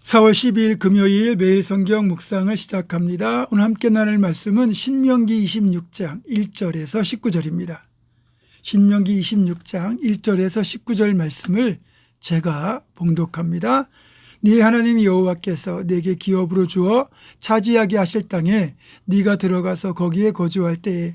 4월 12일 금요일 매일 성경 묵상을 시작합니다. 오늘 함께 나눌 말씀은 신명기 26장 1절에서 19절입니다. 신명기 26장 1절에서 19절 말씀을 제가 봉독합니다. 네 하나님 여호와께서 네게 기업으로 주어 차지하게 하실 땅에 네가 들어가서 거기에 거주할 때에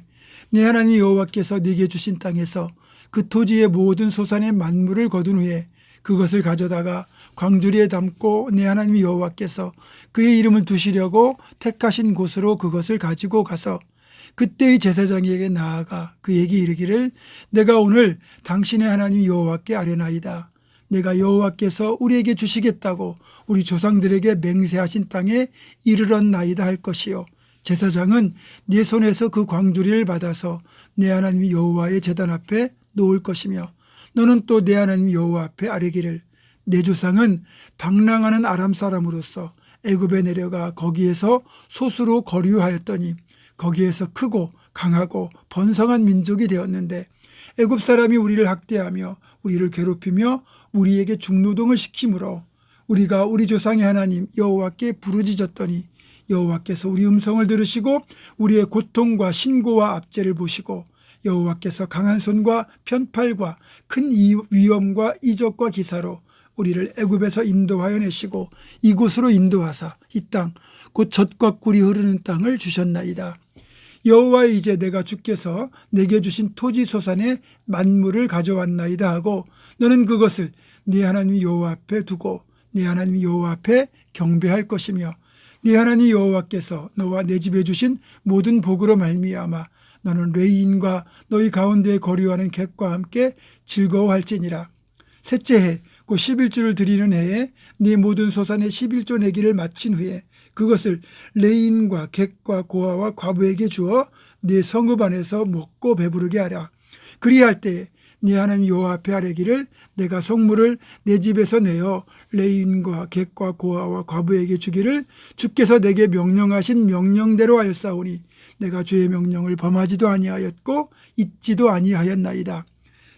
네 하나님 여호와께서 네게 주신 땅에서 그 토지의 모든 소산의 만물을 거둔 후에 그것을 가져다가 광주리에 담고 내 하나님 여호와께서 그의 이름을 두시려고 택하신 곳으로 그것을 가지고 가서 그때의 제사장에게 나아가 그에게 이르기를 내가 오늘 당신의 하나님 여호와께 아뢰나이다. 내가 여호와께서 우리에게 주시겠다고 우리 조상들에게 맹세하신 땅에 이르렀나이다 할 것이요. 제사장은 네 손에서 그 광주리를 받아서 내 하나님 여호와의 제단 앞에 놓을 것이며 너는 또 내 하나님 여호와 앞에 아뢰기를 내 조상은 방랑하는 아람 사람으로서 애굽에 내려가 거기에서 소수로 거류하였더니 거기에서 크고 강하고 번성한 민족이 되었는데 애굽 사람이 우리를 학대하며 우리를 괴롭히며 우리에게 중노동을 시키므로 우리가 우리 조상의 하나님 여호와께 부르짖었더니 여호와께서 우리 음성을 들으시고 우리의 고통과 신고와 압제를 보시고 여호와께서 강한 손과 편팔과 큰 위엄과 이적과 기사로 우리를 애굽에서 인도하여 내시고 이곳으로 인도하사 이 땅 곧 젖과 꿀이 흐르는 땅을 주셨나이다. 여호와 이제 내가 주께서 내게 주신 토지 소산의 만물을 가져왔나이다 하고 너는 그것을 네 하나님 여호와 앞에 두고 네 하나님 여호와 앞에 경배할 것이며 네 하나님 여호와께서 너와 내 집에 주신 모든 복으로 말미암아 너는 레위인과 너희 가운데에 거류하는 객과 함께 즐거워할지니라. 셋째 해 곧 11조를 드리는 해에 네 모든 소산의 11조 내기를 마친 후에 그것을 레위인과 객과 고아와 과부에게 주어 네 성읍 안에서 먹고 배부르게 하라. 그리할 때에 네 하나님 여호와 앞에 아뢰기를 내가 성물을 내 집에서 내어 레위인과 객과 고아와 과부에게 주기를 주께서 내게 명령하신 명령대로 하였사오니 내가 주의 명령을 범하지도 아니하였고 잊지도 아니하였나이다.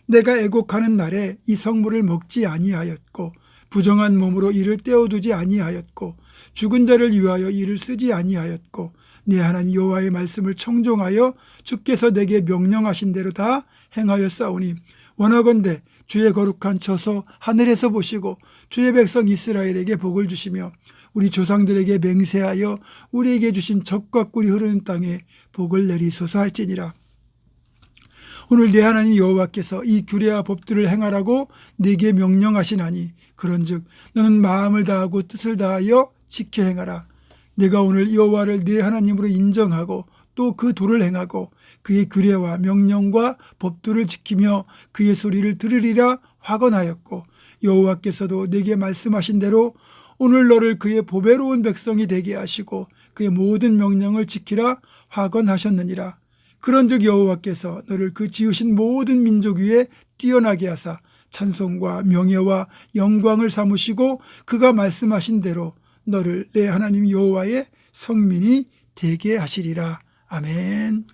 내가 애곡하는 날에 이 성물을 먹지 아니하였고 부정한 몸으로 이를 떼어두지 아니하였고 죽은 자를 위하여 이를 쓰지 아니하였고 네 하나님 여호와의 말씀을 청종하여 주께서 내게 명령하신 대로 다 행하였사오니 원하건대 주의 거룩한 처소 하늘에서 보시고 주의 백성 이스라엘에게 복을 주시며 우리 조상들에게 맹세하여 우리에게 주신 젖과 꿀이 흐르는 땅에 복을 내리소서 할지니라. 오늘 내 하나님 여호와께서 이 규례와 법들을 행하라고 네게 명령하시나니 그런즉 너는 마음을 다하고 뜻을 다하여 지켜 행하라. 내가 오늘 여호와를 네 하나님으로 인정하고 또 그 도를 행하고 그의 규례와 명령과 법도를 지키며 그의 소리를 들으리라 화건하였고 여호와께서도 내게 말씀하신 대로 오늘 너를 그의 보배로운 백성이 되게 하시고 그의 모든 명령을 지키라 화건하셨느니라. 그런즉 여호와께서 너를 그 지으신 모든 민족 위에 뛰어나게 하사 찬송과 명예와 영광을 삼으시고 그가 말씀하신 대로 너를 내 하나님 여호와의 성민이 되게 하시리라. 아멘.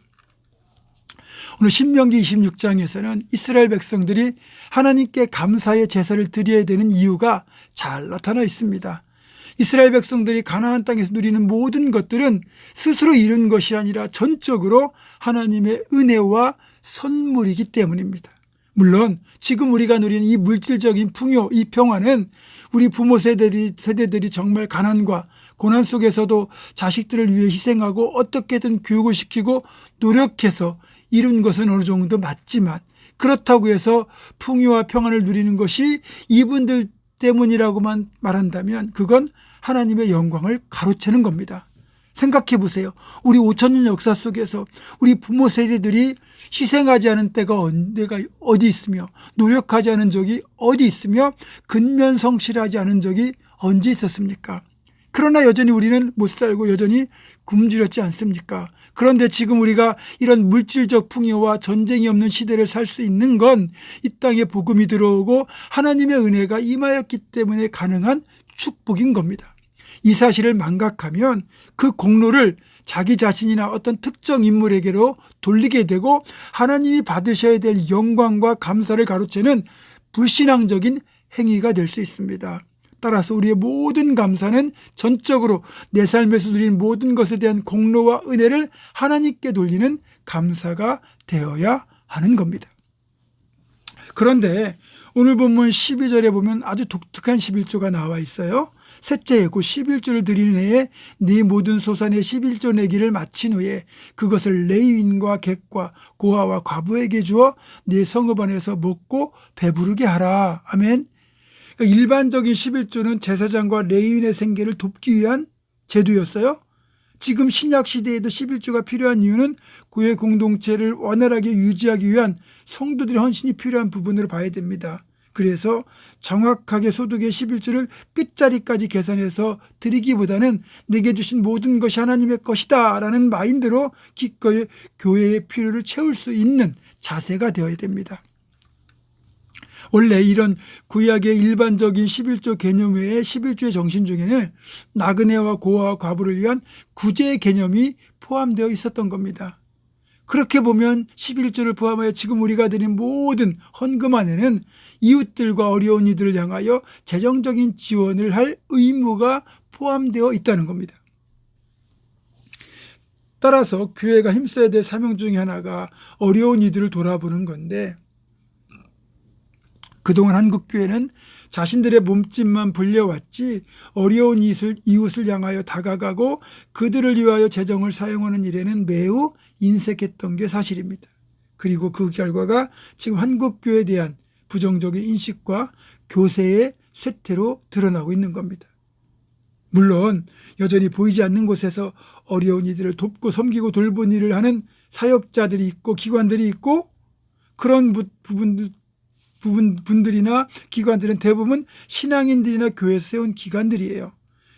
오늘 신명기 26장에서는 이스라엘 백성들이 하나님께 감사의 제사를 드려야 되는 이유가 잘 나타나 있습니다. 이스라엘 백성들이 가나안 땅에서 누리는 모든 것들은 스스로 이룬 것이 아니라 전적으로 하나님의 은혜와 선물이기 때문입니다. 물론 지금 우리가 누리는 이 물질적인 풍요, 이 평화는 우리 부모 세대들이 정말 가난과 고난 속에서도 자식들을 위해 희생하고 어떻게든 교육을 시키고 노력해서 이룬 것은 어느 정도 맞지만 그렇다고 해서 풍요와 평안을 누리는 것이 이분들 때문이라고만 말한다면 그건 하나님의 영광을 가로채는 겁니다. 생각해 보세요. 우리 5,000년 역사 속에서 우리 부모 세대들이 희생하지 않은 때가 어디 있으며 노력하지 않은 적이 어디 있으며 근면성실하지 않은 적이 언제 있었습니까? 그러나 여전히 우리는 못 살고 여전히 굶주렸지 않습니까? 그런데 지금 우리가 이런 물질적 풍요와 전쟁이 없는 시대를 살 수 있는 건 이 땅에 복음이 들어오고 하나님의 은혜가 임하였기 때문에 가능한 축복인 겁니다. 이 사실을 망각하면 그 공로를 자기 자신이나 어떤 특정 인물에게로 돌리게 되고 하나님이 받으셔야 될 영광과 감사를 가로채는 불신앙적인 행위가 될 수 있습니다. 따라서 우리의 모든 감사는 전적으로 내 삶에서 누린 모든 것에 대한 공로와 은혜를 하나님께 돌리는 감사가 되어야 하는 겁니다. 그런데 오늘 본문 12절에 보면 아주 독특한 11조가 나와 있어요. 셋째 곧 11조를 드리는 해에 네 모든 소산의 11조 내기를 마친 후에 그것을 레위인과 객과 고아와 과부에게 주어 네 성읍 안에서 먹고 배부르게 하라. 아멘. 그러니까 일반적인 11조는 제사장과 레위인의 생계를 돕기 위한 제도였어요. 지금 신약 시대에도 11조가 필요한 이유는 교회 공동체를 원활하게 유지하기 위한 성도들의 헌신이 필요한 부분으로 봐야 됩니다. 그래서 정확하게 소득의 11조를 끝자리까지 계산해서 드리기보다는 내게 주신 모든 것이 하나님의 것이다 라는 마인드로 기꺼이 교회의 필요를 채울 수 있는 자세가 되어야 됩니다. 원래 이런 구약의 일반적인 11조 개념 외에 11조의 정신 중에는 나그네와 고아와 과부를 위한 구제 개념이 포함되어 있었던 겁니다. 그렇게 보면 11조를 포함하여 지금 우리가 드린 모든 헌금 안에는 이웃들과 어려운 이들을 향하여 재정적인 지원을 할 의무가 포함되어 있다는 겁니다. 따라서 교회가 힘써야 될 사명 중에 하나가 어려운 이들을 돌아보는 건데, 그동안 한국교회는 자신들의 몸집만 불려왔지 어려운 이웃을 향하여 다가가고 그들을 위하여 재정을 사용하는 일에는 매우 인색했던 게 사실입니다. 그리고 그 결과가 지금 한국교회에 대한 부정적인 인식과 교세의 쇠퇴로 드러나고 있는 겁니다. 물론 여전히 보이지 않는 곳에서 어려운 이들을 돕고 섬기고 돌보는 일을 하는 사역자들이 있고 기관들이 있고, 그런 분들이나 기관들은 대부분 신앙인들이나 교회에서 세운 기관들이에요.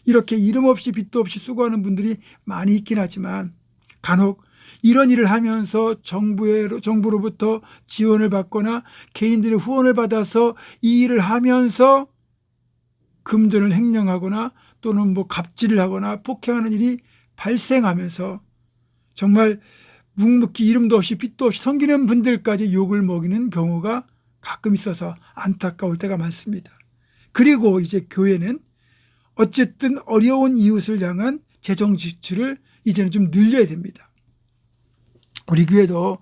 이렇게 이름 없이 빚도 없이 수고하는 분들이 많이 있긴 하지만 간혹 이런 일을 하면서 정부로부터 지원을 받거나 개인들의 후원을 받아서 이 일을 하면서 금전을 횡령하거나 또는 갑질을 하거나 폭행하는 일이 발생하면서 정말 묵묵히 이름도 없이 빚도 없이 섬기는 분들까지 욕을 먹이는 경우가 가끔 있어서 안타까울 때가 많습니다. 그리고 이제 교회는 어쨌든 어려운 이웃을 향한 재정 지출을 이제는 좀 늘려야 됩니다. 우리 교회도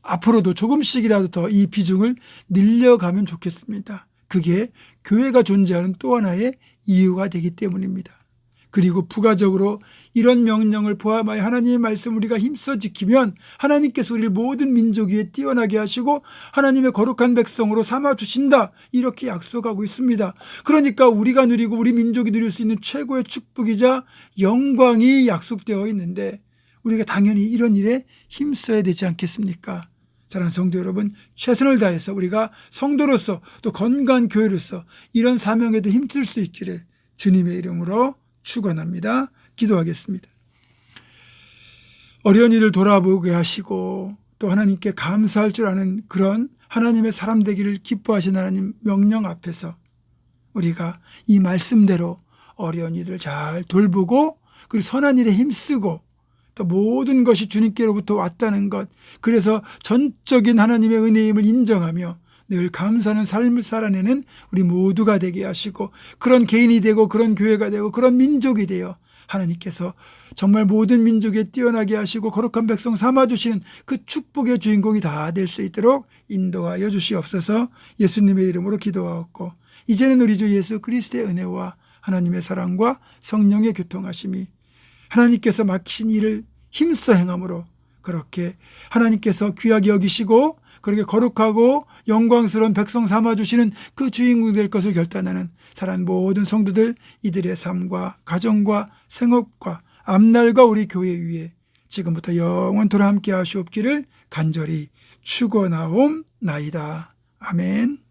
앞으로도 조금씩이라도 더 이 비중을 늘려가면 좋겠습니다. 그게 교회가 존재하는 또 하나의 이유가 되기 때문입니다. 그리고 부가적으로 이런 명령을 포함하여 하나님의 말씀을 우리가 힘써 지키면 하나님께서 우리를 모든 민족 위에 뛰어나게 하시고 하나님의 거룩한 백성으로 삼아주신다, 이렇게 약속하고 있습니다. 그러니까 우리가 누리고 우리 민족이 누릴 수 있는 최고의 축복이자 영광이 약속되어 있는데 우리가 당연히 이런 일에 힘써야 되지 않겠습니까? 사랑하는 성도 여러분, 최선을 다해서 우리가 성도로서 또 건강한 교회로서 이런 사명에도 힘쓸 수 있기를 주님의 이름으로 축원합니다. 기도하겠습니다. 어려운 일을 돌아보게 하시고 또 하나님께 감사할 줄 아는 그런 하나님의 사람 되기를 기뻐하신 하나님 명령 앞에서 우리가 이 말씀대로 어려운 일을 잘 돌보고 그리고 선한 일에 힘쓰고 또 모든 것이 주님께로부터 왔다는 것, 그래서 전적인 하나님의 은혜임을 인정하며 늘 감사하는 삶을 살아내는 우리 모두가 되게 하시고 그런 개인이 되고 그런 교회가 되고 그런 민족이 되어 하나님께서 정말 모든 민족에 뛰어나게 하시고 거룩한 백성 삼아주시는 그 축복의 주인공이 다 될 수 있도록 인도하여 주시옵소서. 예수님의 이름으로 기도하옵고 이제는 우리 주 예수 그리스도의 은혜와 하나님의 사랑과 성령의 교통하심이 하나님께서 맡기신 일을 힘써 행함으로 그렇게 하나님께서 귀하게 여기시고 그렇게 거룩하고 영광스러운 백성 삼아주시는 그 주인공이 될 것을 결단하는 사랑하는 모든 성도들, 이들의 삶과 가정과 생업과 앞날과 우리 교회 위에 지금부터 영원토록 함께 하시옵기를 간절히 축원하옵나이다. 아멘.